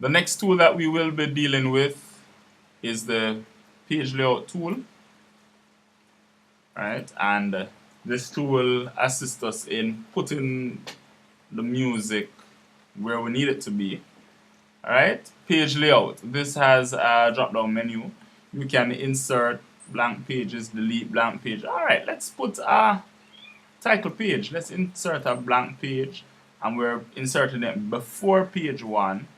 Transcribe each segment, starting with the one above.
The next tool that we will be dealing with is the page layout tool, right? And this tool assists us in putting the music where we need it to be. Alright, page layout. This has a drop down menu. You can insert blank pages, delete blank page. Alright, let's put a title page. Let's insert a blank page, and we're inserting it before page 1.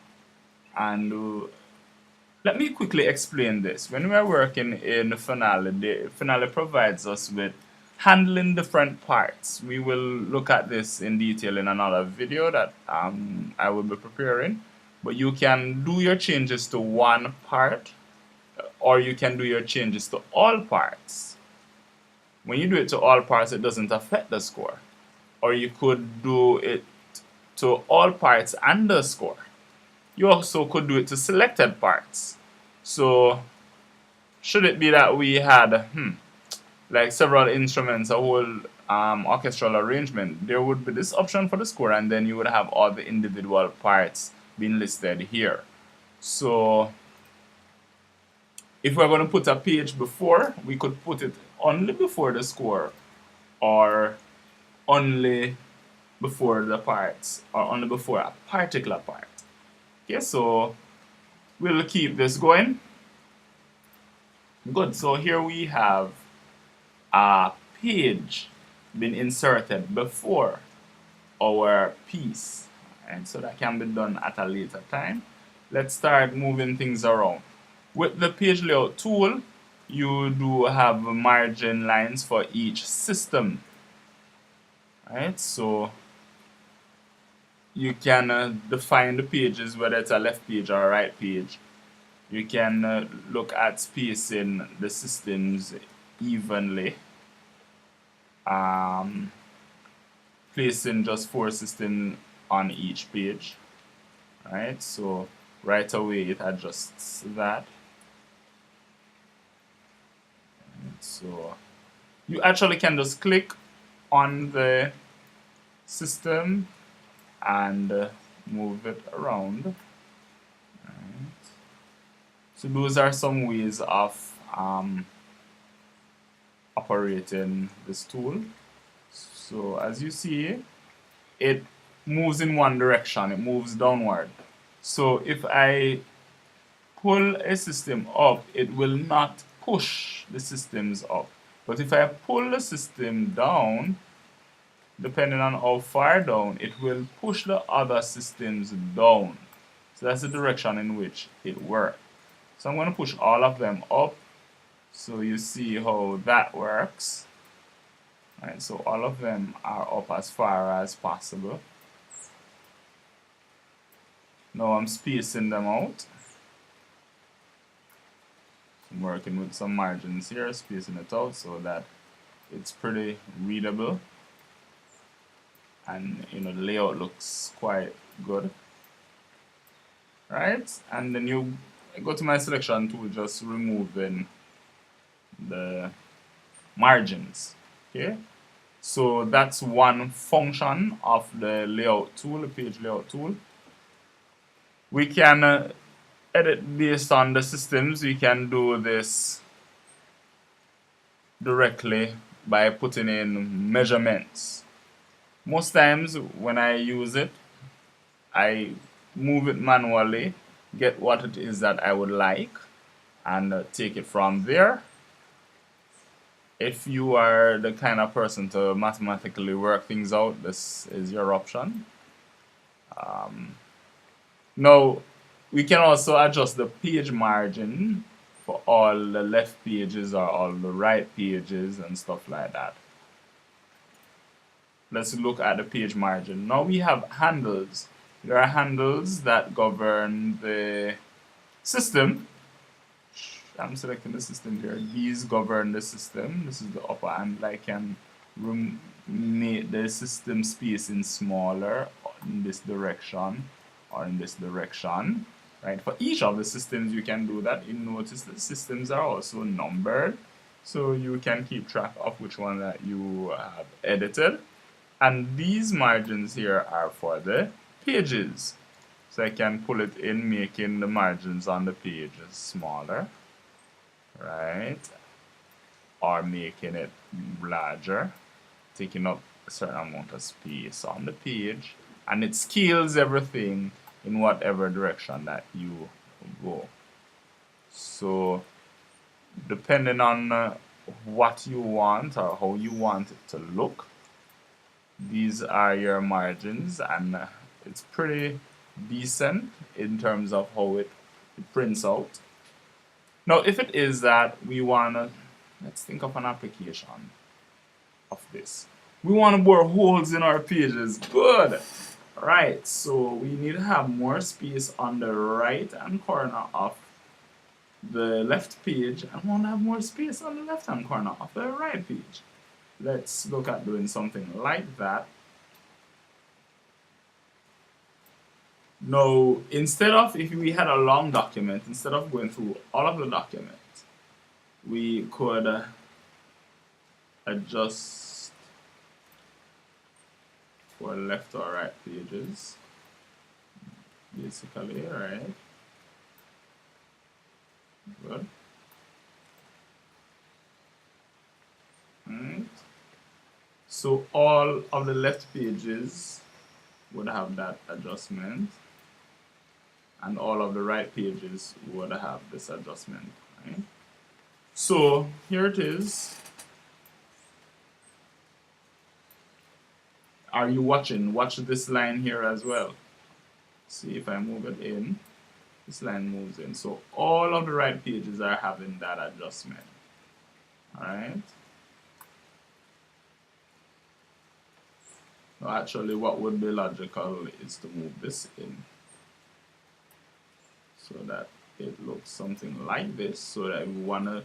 And let me quickly explain this. When we're working in Finale, Finale provides us with handling different parts. We will look at this in detail in another video that I will be preparing. But you can do your changes to one part, or you can do your changes to all parts. When you do it to all parts, it doesn't affect the score. Or you could do it to all parts and the score. You also could do it to selected parts. So, should it be that we had like several instruments, a whole orchestral arrangement, there would be this option for the score, and then you would have all the individual parts being listed here. So, if we're going to put a page before, we could put it only before the score, or only before the parts, or only before a particular part. Okay, so we'll keep this going. Good, so here we have a page been inserted before our piece, and so that can be done at a later time. Let's start moving things around. With the page layout tool, you do have margin lines for each system. Right, so you can define the pages, whether it's a left page or a right page. You can look at spacing the systems evenly, placing just 4 systems on each page. Right, so right away it adjusts that. So you actually can just click on the system and move it around. Right. So those are some ways of operating this tool. So as you see, it moves in one direction, it moves downward. So if I pull a system up, it will not push the systems up. But if I pull the system down, depending on how far down, it will push the other systems down. So that's the direction in which it works. So I'm going to push all of them up, so you see how that works. Right, so all of them are up as far as possible. Now I'm spacing them out. I'm working with some margins here, spacing it out so that it's pretty readable, and the layout looks quite good. Right, and then you go to my selection tool, just removing the margins. Okay, so that's one function of the layout tool, the page layout tool. We can edit based on the systems. We can do this directly by putting in measurements. Most times when I use it, I move it manually, get what it is that I would like, and take it from there. If you are the kind of person to mathematically work things out, this is your option. Now, we can also adjust the page margin for all the left pages or all the right pages and stuff like that. Let's look at the page margin. Now we have handles. There are handles that govern the system. I'm selecting the system here. These govern the system. This is the upper handle. I can make the system spacing smaller in this direction or in this direction. Right? For each of the systems you can do that. You notice the systems are also numbered, so you can keep track of which one that you have edited. And these margins here are for the pages. So I can pull it in, making the margins on the page smaller, right? Or making it larger, taking up a certain amount of space on the page, and it scales everything in whatever direction that you go. So depending on what you want or how you want it to look, these are your margins, and it's pretty decent in terms of how it prints out. Now if it is that we want to, let's think of an application of this. We want to bore holes in our pages. Good. Right, so we need to have more space on the right hand corner of the left page, and we want to have more space on the left hand corner of the right page. Let's look at doing something like that. Now, instead of, if we had a long document, instead of going through all of the documents, we could adjust for left or right pages, basically, right? Good. Right. So all of the left pages would have that adjustment, and all of the right pages would have this adjustment, right? So here it is. Are you watching? Watch this line here as well. See if I move it in, this line moves in. So all of the right pages are having that adjustment. Alright. So actually what would be logical is to move this in, so that it looks something like this. So that if we want to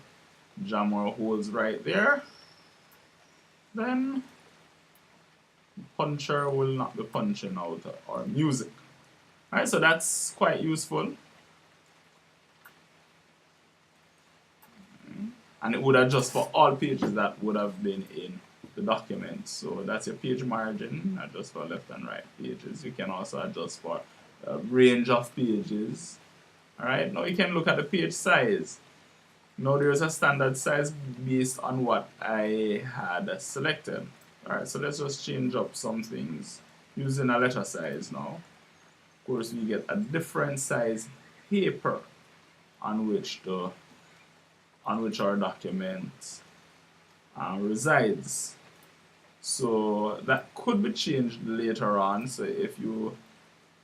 jam our holes right there, then puncher will not be punching out our music. Alright, so that's quite useful. And it would adjust for all pages that would have been in the document. So that's your page margin, adjust for left and right pages. You can also adjust for a range of pages. Alright, now you can look at the page size. Now there's a standard size based on what I had selected. Alright, so let's just change up some things using a letter size now. Of course, we get a different size paper on which our document resides. So that could be changed later on. So if you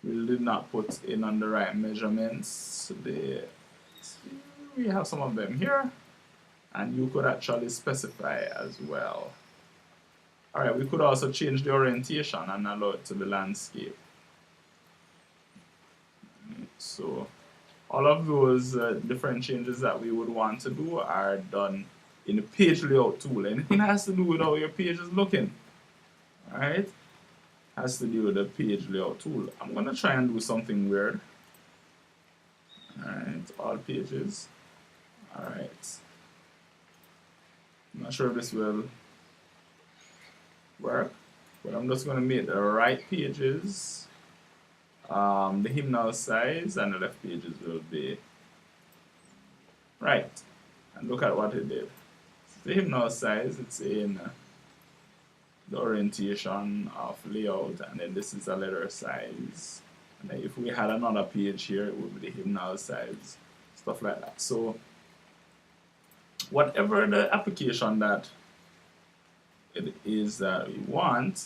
really did not put in on the right measurements, we have some of them here, and you could actually specify as well. Alright, we could also change the orientation and allow it to be landscape. So all of those different changes that we would want to do are done in the page layout tool. Anything that has to do with how your page is looking, alright, has to do with the page layout tool. I'm going to try and do something weird. Alright, all pages. Alright. I'm not sure if this will work, but I'm just going to make the right pages the hymnal size, and the left pages will be right. And look at what it did. The hymnal size, it's in the orientation of layout, and then this is a letter size. And then if we had another page here, it would be the hymnal size, stuff like that. So whatever the application that it is that we want,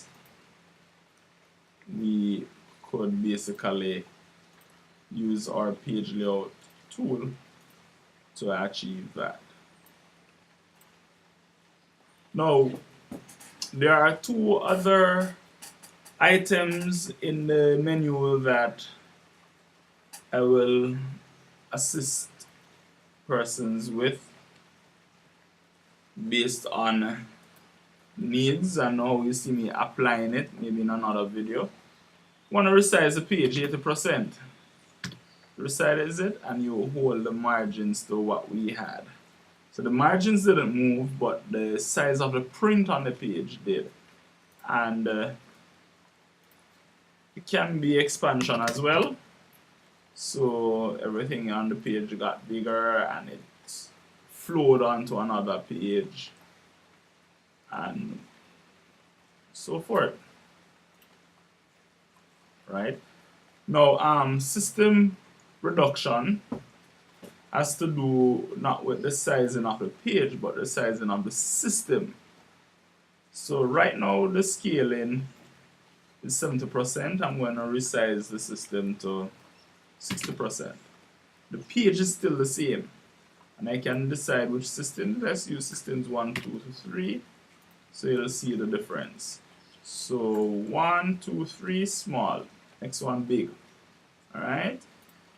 we could basically use our page layout tool to achieve that. Now, there are two other items in the menu that I will assist persons with based on needs and how you see me applying it, maybe in another video. Want to resize the page 80%. Resize it and you hold the margins to what we had. So the margins didn't move, but the size of the print on the page did. And it can be expansion as well. So everything on the page got bigger and it flowed onto another page and so forth. Right? Now, system reduction has to do not with the sizing of the page, but the sizing of the system. So right now the scaling is 70%. I'm going to resize the system to 60%. The page is still the same, and I can decide which system. Let's use systems 1, 2 to 3, so you'll see the difference. So 1, 2, 3 small, next one big. Alright,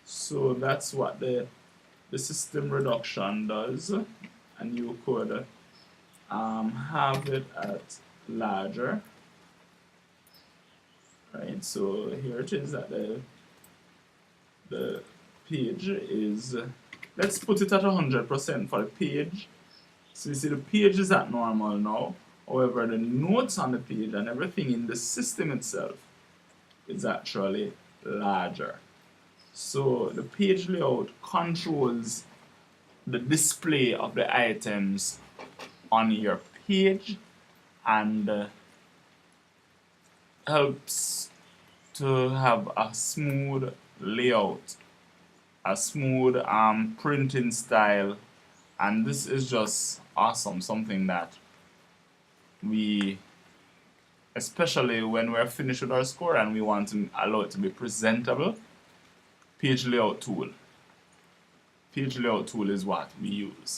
so that's what the system reduction does, and you could have it at larger. Right, so here it is that the page is, let's put it at 100% for the page. So you see the page is at normal now. However, the notes on the page and everything in the system itself is actually larger. So the page layout controls the display of the items on your page and helps to have a smooth layout, a smooth printing style, and this is just awesome, something that we, especially when we're finished with our score and we want to allow it to be presentable, page layout tool is what we use.